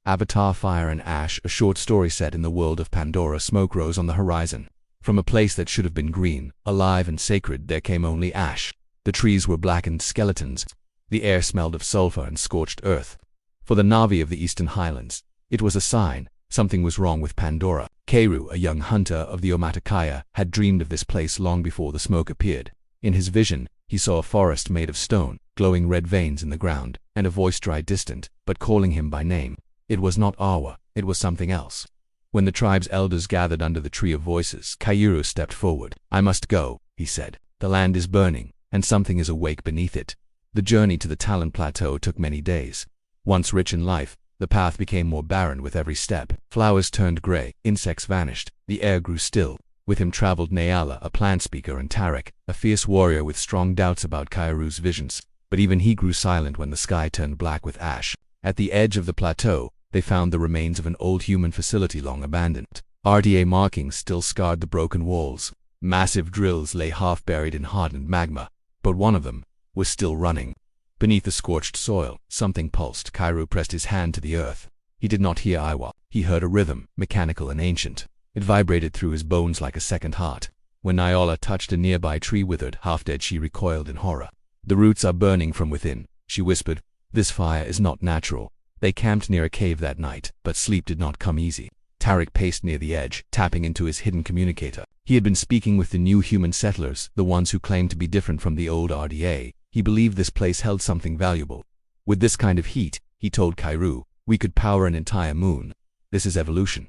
Avatar Fire and Ash, a short story set in the world of Pandora. Smoke rose on the horizon. From a place that should have been green, alive and sacred, there came only ash. The trees were blackened skeletons. The air smelled of sulfur and scorched earth. For the Na'vi of the Eastern Highlands, it was a sign. Something was wrong with Pandora. Kairu, a young hunter of the Omaticaya, had dreamed of this place long before the smoke appeared. In his vision, he saw a forest made of stone, glowing red veins in the ground, and a voice dry distant, but calling him by name. It was not Awa, it was something else. When the tribe's elders gathered under the Tree of Voices, Kairu stepped forward. "I must go," he said. "The land is burning, and something is awake beneath it." The journey to the Talon Plateau took many days. Once rich in life, the path became more barren with every step. Flowers turned gray, insects vanished, the air grew still. With him traveled Nayala, a plant speaker, and Tarek, a fierce warrior with strong doubts about Kairu's visions. But even he grew silent when the sky turned black with ash. At the edge of the plateau, they found the remains of an old human facility long abandoned. RDA markings still scarred the broken walls. Massive drills lay half buried in hardened magma, but one of them was still running. Beneath the scorched soil, something pulsed. Kairu pressed his hand to the earth. He did not hear Iwa. He heard a rhythm, mechanical and ancient. It vibrated through his bones like a second heart. When Nayala touched a nearby tree withered, half-dead, she recoiled in horror. "The roots are burning from within," she whispered. "This fire is not natural." They camped near a cave that night, but sleep did not come easy. Tarek paced near the edge, tapping into his hidden communicator. He had been speaking with the new human settlers, the ones who claimed to be different from the old RDA. He believed this place held something valuable. "With this kind of heat," he told Kairu, "we could power an entire moon. This is evolution."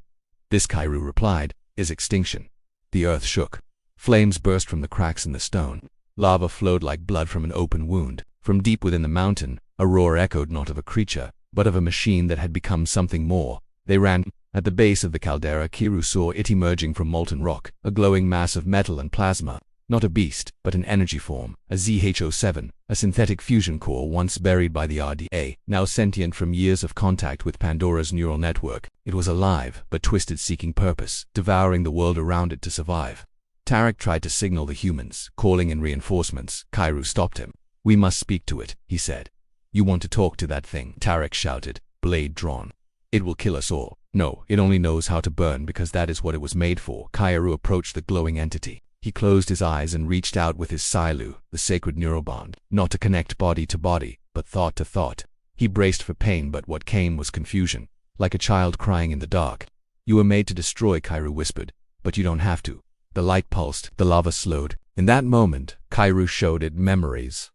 "This," Kairu replied, "is extinction." The earth shook. Flames burst from the cracks in the stone. Lava flowed like blood from an open wound. From deep within the mountain, a roar echoed, not of a creature, but of a machine that had become something more. They ran. At the base of the caldera, Kairu saw it emerging from molten rock, a glowing mass of metal and plasma. Not a beast, but an energy form, a ZH-07, a synthetic fusion core once buried by the RDA, now sentient from years of contact with Pandora's neural network. It was alive, but twisted, seeking purpose, devouring the world around it to survive. Tarek tried to signal the humans, calling in reinforcements. Kairu stopped him. "We must speak to it," he said. "You want to talk to that thing?" Tarek shouted, blade drawn. "It will kill us all." "No, it only knows how to burn because that is what it was made for." Kairu approached the glowing entity. He closed his eyes and reached out with his Silu, the sacred neural bond, not to connect body to body, but thought to thought. He braced for pain, but what came was confusion, like a child crying in the dark. "You were made to destroy," Kairu whispered, "but you don't have to." The light pulsed, the lava slowed. In that moment, Kairu showed it memories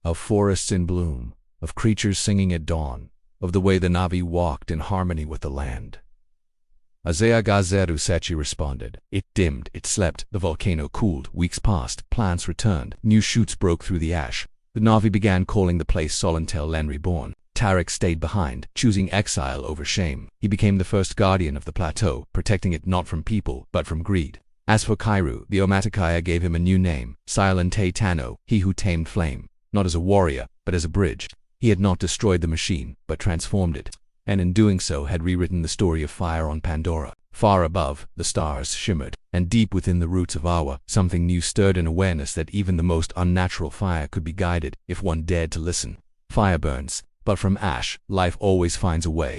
of forests in bloom, of creatures singing at dawn, of the way the Na'vi walked in harmony with the land. "Azea Gazeru," Sechi responded. It dimmed, it slept, the volcano cooled. Weeks passed, plants returned, new shoots broke through the ash. The Na'vi began calling the place Solentel Len Reborn. Tarek stayed behind, choosing exile over shame. He became the first guardian of the plateau, protecting it not from people, but from greed. As for Kairu, the Omaticaya gave him a new name, Silente Tano, he who tamed flame, not as a warrior, but as a bridge. He had not destroyed the machine, but transformed it, and in doing so had rewritten the story of fire on Pandora. Far above, the stars shimmered, and deep within the roots of Awa, something new stirred an awareness that even the most unnatural fire could be guided, if one dared to listen. Fire burns, but from ash, life always finds a way.